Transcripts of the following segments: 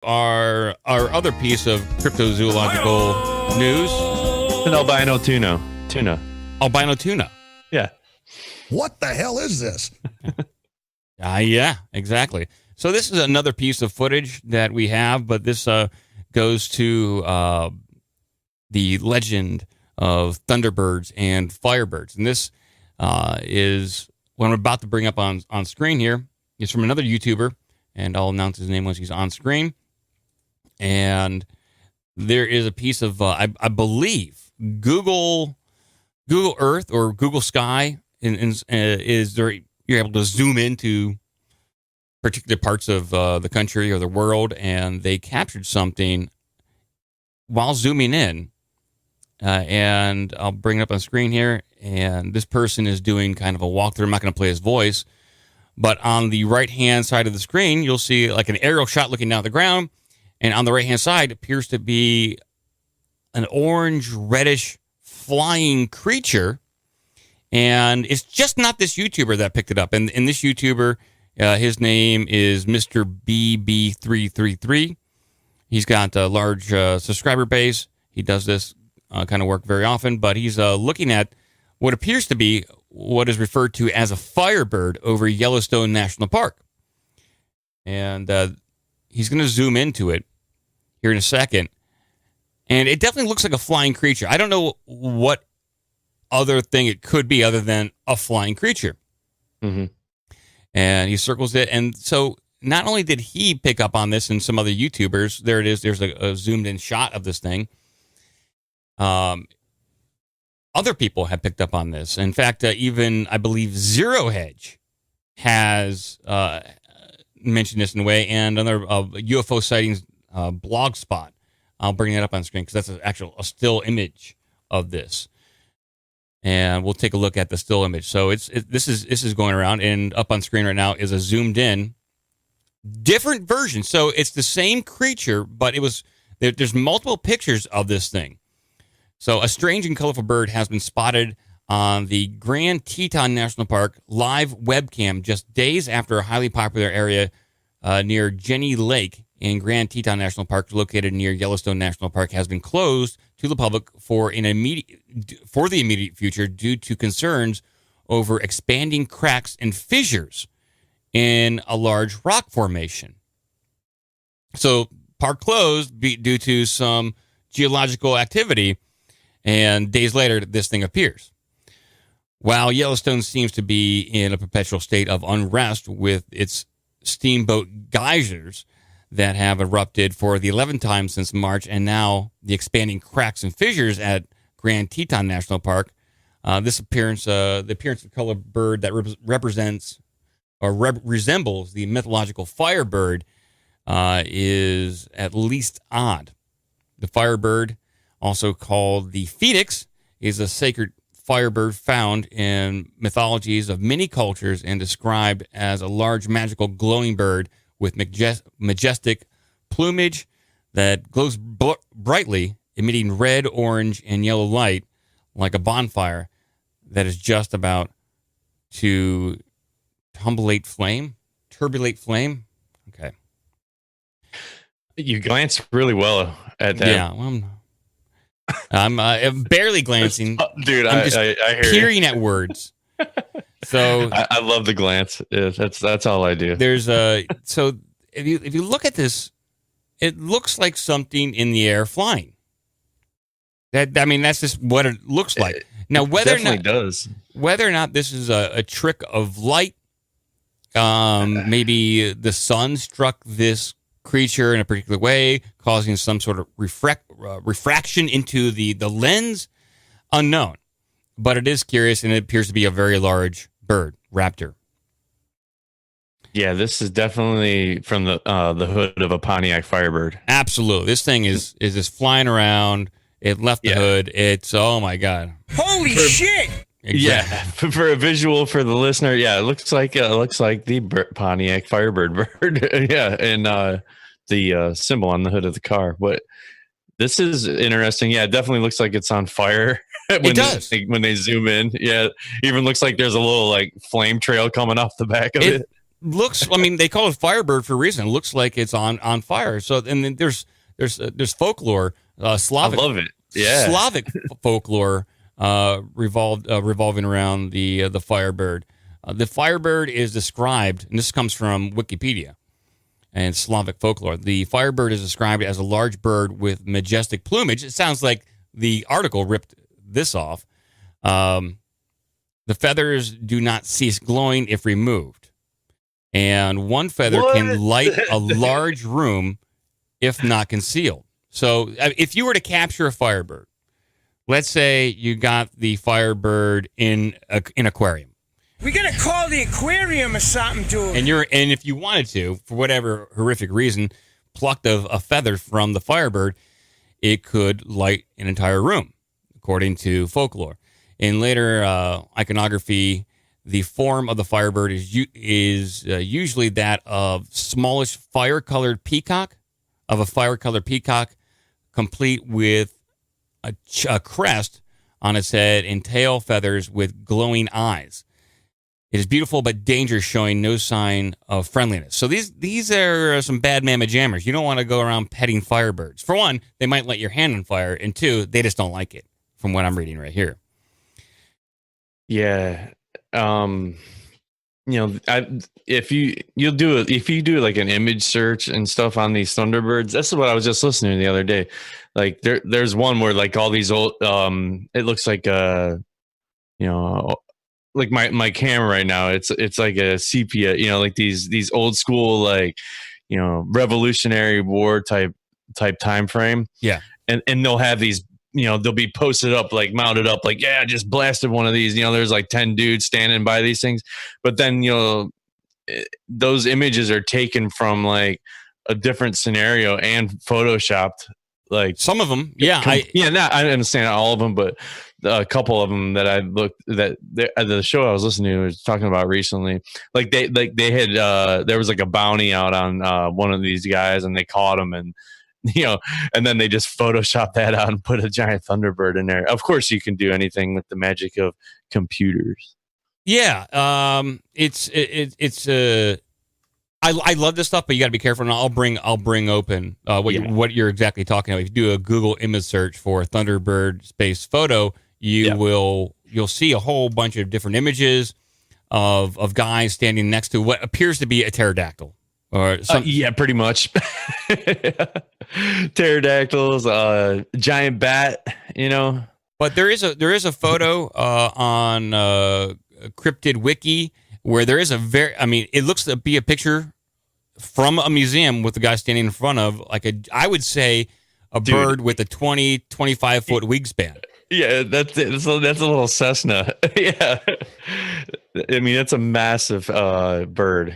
Our other piece of cryptozoological news. An albino tuna. Albino tuna. Yeah. What the hell is this? Yeah, exactly. So this is another piece of footage that we have, but this goes to the legend of Thunderbirds and Firebirds. And this is what I'm about to bring up on screen here. It's from another YouTuber, and I'll announce his name once he's on screen. And there is a piece of, I believe, Google Earth or Google Sky is there. You're able to zoom into particular parts of the country or the world, and they captured something while zooming in. And I'll bring it up on screen here. And this person is doing kind of a walkthrough. I'm not going to play his voice, but on the right-hand side of the screen, you'll see like an aerial shot looking down at the ground. And on the right-hand side appears to be an orange, reddish, flying creature. And it's just not this YouTuber that picked it up. And this YouTuber, his name is Mr. BB333. He's got a large subscriber base. He does this kind of work very often. But he's looking at what appears to be what is referred to as a firebird over Yellowstone National Park. And he's going to zoom into it here in a second. And it definitely looks like a flying creature. I don't know what other thing it could be other than a flying creature. Mm-hmm. And he circles it. And so not only did he pick up on this and some other YouTubers, there it is. There's a zoomed in shot of this thing. Other people have picked up on this. In fact, even I believe Zero Hedge has mentioned this in a way, and another UFO sightings blog spot. I'll bring that up on screen because that's a still image of this, and we'll take a look at the still image. So this is going around, and up on screen right now is a zoomed in different version. So it's the same creature, but there's multiple pictures of this thing. So a strange and colorful bird has been spotted on the Grand Teton National Park live webcam just days after a highly popular area near Jenny Lake in Grand Teton National Park, located near Yellowstone National Park, has been closed to the public for the immediate future due to concerns over expanding cracks and fissures in a large rock formation. So park closed due to some geological activity. And days later, this thing appears. While Yellowstone seems to be in a perpetual state of unrest with its steamboat geysers that have erupted for the 11th time since March, and now the expanding cracks and fissures at Grand Teton National Park, the appearance of color bird that represents or resembles the mythological Firebird is at least odd. The Firebird, also called the Phoenix, is a sacred firebird found in mythologies of many cultures and described as a large, magical, glowing bird with majestic plumage that glows brightly, emitting red, orange, and yellow light like a bonfire that is just about to turbulate flame. Okay. You glanced really well at that. Yeah, well, I'm barely glancing. Dude, I'm just I hear peering at words. So I love the glance. Yeah, that's all I do. There's so if you look at this, it looks like something in the air flying. That's just what it looks like. Now whether or not this is a trick of light, maybe the sun struck this creature in a particular way, causing some sort of refraction into the lens, unknown. But it is curious, and it appears to be a very large bird, raptor. Yeah, this is definitely from the hood of a Pontiac Firebird. Absolutely, this thing is just flying around. It left the hood. It's, oh my god, holy shit! Exactly. Yeah, for a visual for the listener, yeah, it looks like the Pontiac Firebird bird. Yeah, and the symbol on the hood of the car. But this is interesting. Yeah, it definitely looks like it's on fire. It does when they zoom in. Yeah, even looks like there's a little like flame trail coming off the back of it. looks. I mean, they call it Firebird for a reason. It looks like it's on fire. So, and then there's folklore, Slavic. I love it. Yeah, Slavic folklore revolving around the Firebird. The Firebird is described, and this comes from Wikipedia and Slavic folklore. The Firebird is described as a large bird with majestic plumage. It sounds like the article ripped this off. The feathers do not cease glowing if removed, and one feather can light a large room if not concealed. So if you were to capture a Firebird, let's say you got the Firebird in an aquarium. We gotta call the aquarium or something, dude. And if you wanted to, for whatever horrific reason, plucked a feather from the Firebird, it could light an entire room, according to folklore. In later iconography, the form of the Firebird is usually that of smallish fire-colored peacock, complete with a crest on its head and tail feathers with glowing eyes. It is beautiful but dangerous, showing no sign of friendliness. So these are some bad mamma jammers. You don't want to go around petting Firebirds. For one, they might light your hand on fire, and two, they just don't like it, from what I'm reading right here. Yeah. If you do like an image search and stuff on these Thunderbirds, that's what I was just listening to the other day. Like there's one where like all these old it looks like like my camera right now, it's like a sepia, like these old school, like, Revolutionary War type time frame. Yeah. And they'll have these, they'll be posted up, like mounted up, like, yeah, I just blasted one of these, there's like 10 dudes standing by these things. But then, those images are taken from like a different scenario and photoshopped. Like some of them, yeah. I understand all of them, but a couple of them that I looked the show I was listening to was talking about recently. Like they had there was like a bounty out on one of these guys, and they caught him, and and then they just photoshopped that out and put a giant Thunderbird in there. Of course, you can do anything with the magic of computers. Yeah, I love this stuff, but you got to be careful. And I'll bring open what you're exactly talking about. If you do a Google image search for Thunderbird space photo, you'll see a whole bunch of different images of guys standing next to what appears to be a pterodactyl or something. Pretty much. Pterodactyls, giant bat. But there is a photo on Cryptid Wiki where there is it looks to be a picture from a museum with the guy standing in front of I would say a bird with a 20-25 foot wingspan. Yeah, that's it. That's a little Cessna. Yeah. I mean, it's a massive bird.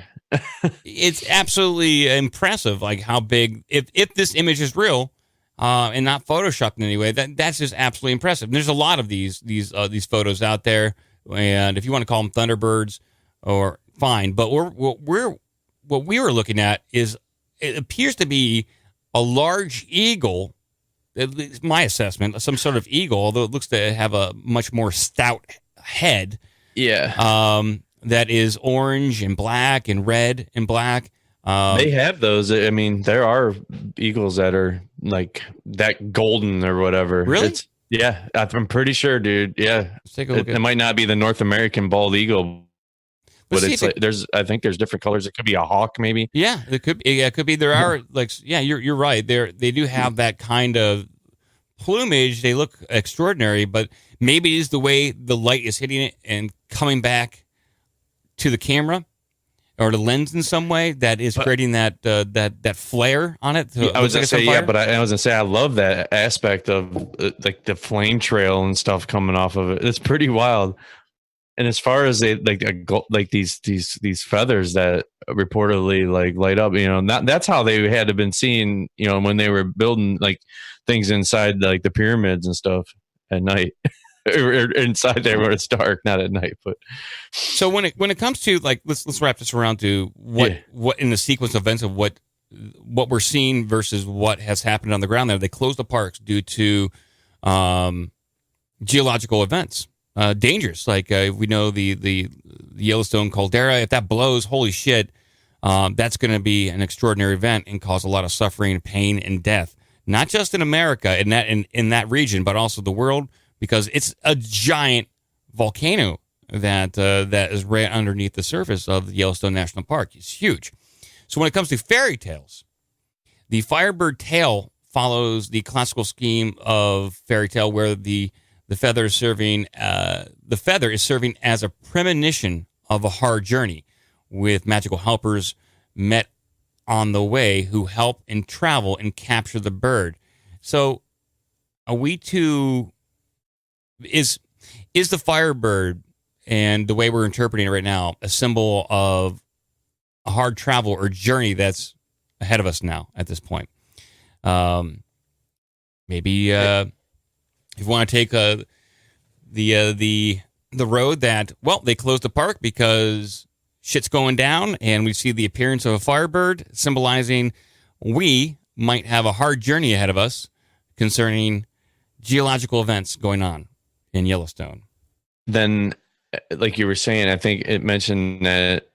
It's absolutely impressive, like how big, if this image is real and not photoshopped in any way, that's just absolutely impressive. And there's a lot of these photos out there, and if you want to call them Thunderbirds, or fine, but what we were looking at is it appears to be a large eagle. At least my assessment, some sort of eagle, although it looks to have a much more stout head. Yeah. That is orange and black and red and black. They have those. I mean, there are eagles that are like that golden or whatever. Really? Yeah, I'm pretty sure, dude. Yeah. Let's take a look. It might not be the North American bald eagle. But it's like I think there's different colors. It could be a hawk, maybe. Yeah, it could be. Yeah, it could be. There are you're right. They do have that kind of plumage. They look extraordinary, but maybe it is the way the light is hitting it and coming back to the camera or the lens in some way that is creating that flare on it. I was gonna say but I was gonna say I love that aspect of like the flame trail and stuff coming off of it. It's pretty wild. And as far as they like these feathers that reportedly like light up, that's how they had to been seen, when they were building like things inside like the pyramids and stuff at night, or inside there where it's dark, not at night. But so when it comes to like let's wrap this around to what in the sequence of events of what we're seeing versus what has happened on the ground there. They closed the parks due to geological events. dangerous. Like we know the Yellowstone caldera, if that blows, holy shit, that's going to be an extraordinary event and cause a lot of suffering, pain, and death. Not just in America, in that region, but also the world, because it's a giant volcano that is right underneath the surface of the Yellowstone National Park. It's huge. So when it comes to fairy tales, the Firebird tale follows the classical scheme of fairy tale, where the feather is serving as a premonition of a hard journey, with magical helpers met on the way who help and travel and capture the bird. So, are we to is the Firebird, and the way we're interpreting it right now, a symbol of a hard travel or journey that's ahead of us now at this point? Maybe if you want to take the road that, well, they closed the park because shit's going down, and we see the appearance of a Firebird, symbolizing we might have a hard journey ahead of us concerning geological events going on in Yellowstone. Then, like you were saying, I think it mentioned that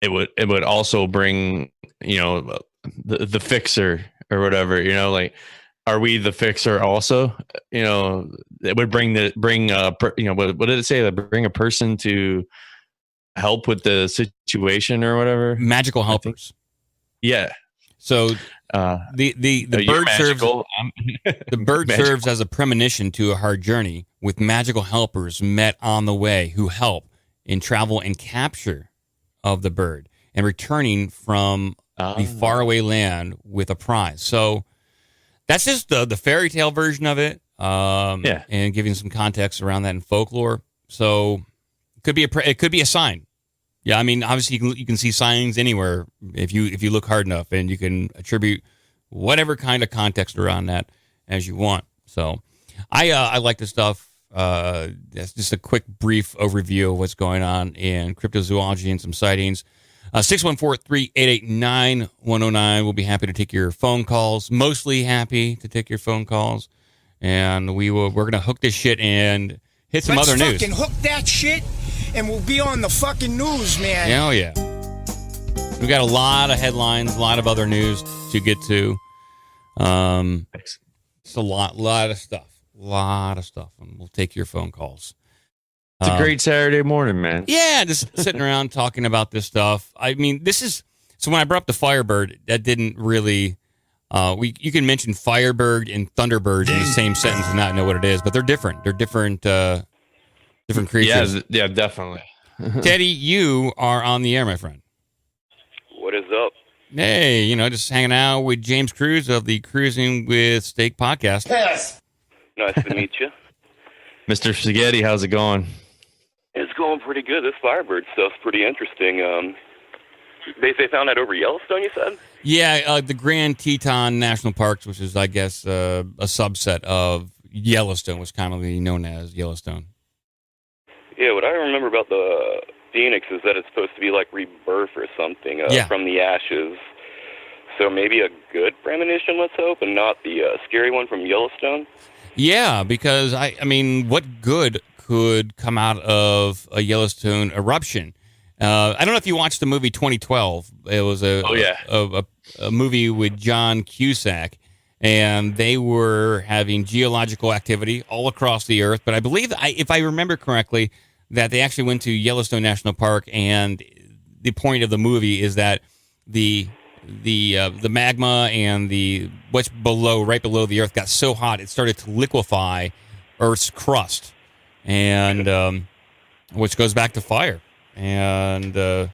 it would also bring, the fixer or whatever, like, are we the fixer also? It would bring what did it say? That bring a person to help with the situation or whatever. Magical helpers. Yeah. So the bird serves the bird serves as a premonition to a hard journey, with magical helpers met on the way who help in travel and capture of the bird and returning from the faraway land with a prize. So that's just the fairy tale version of it, and giving some context around that in folklore. So it could be a sign. Yeah, I mean, obviously you can see signs anywhere if you look hard enough, and you can attribute whatever kind of context around that as you want. So I like this stuff. That's just a quick, brief overview of what's going on in cryptozoology and some sightings. 614-388-9109. We'll be happy to take your phone calls. Mostly happy to take your phone calls, and we're gonna hook this shit and hit some other news. Let's fucking hook that shit, and we'll be on the fucking news, man. Oh yeah. We got a lot of headlines, a lot of other news to get to. It's a lot of stuff, and we'll take your phone calls. It's a great Saturday morning, man. Yeah, just sitting around talking about this stuff. I mean, so when I brought up the Firebird, that didn't really. You can mention Firebird and Thunderbird in the same sentence and not know what it is, but they're different. They're different creatures. Yeah, definitely. Teddy, you are on the air, my friend. What is up? Hey, just hanging out with James Cruz of the Cruising with Steak podcast. Yes. Nice to meet you. Mr. Spaghetti, how's it going? It's going pretty good. This Firebird stuff's pretty interesting. They found that over Yellowstone, you said? Yeah, the Grand Teton National Parks, which is, I guess, a subset of Yellowstone, was commonly known as Yellowstone. Yeah, what I remember about the Phoenix is that it's supposed to be like rebirth or something from the ashes. So maybe a good premonition, let's hope, and not the scary one from Yellowstone. Yeah, because, I mean, what good could come out of a Yellowstone eruption? I don't know if you watched the movie 2012. It was a movie with John Cusack, and they were having geological activity all across the earth. But I believe, if I remember correctly, that they actually went to Yellowstone National Park, and the point of the movie is that the magma and what's right below the earth got so hot it started to liquefy Earth's crust, and which goes back to fire. And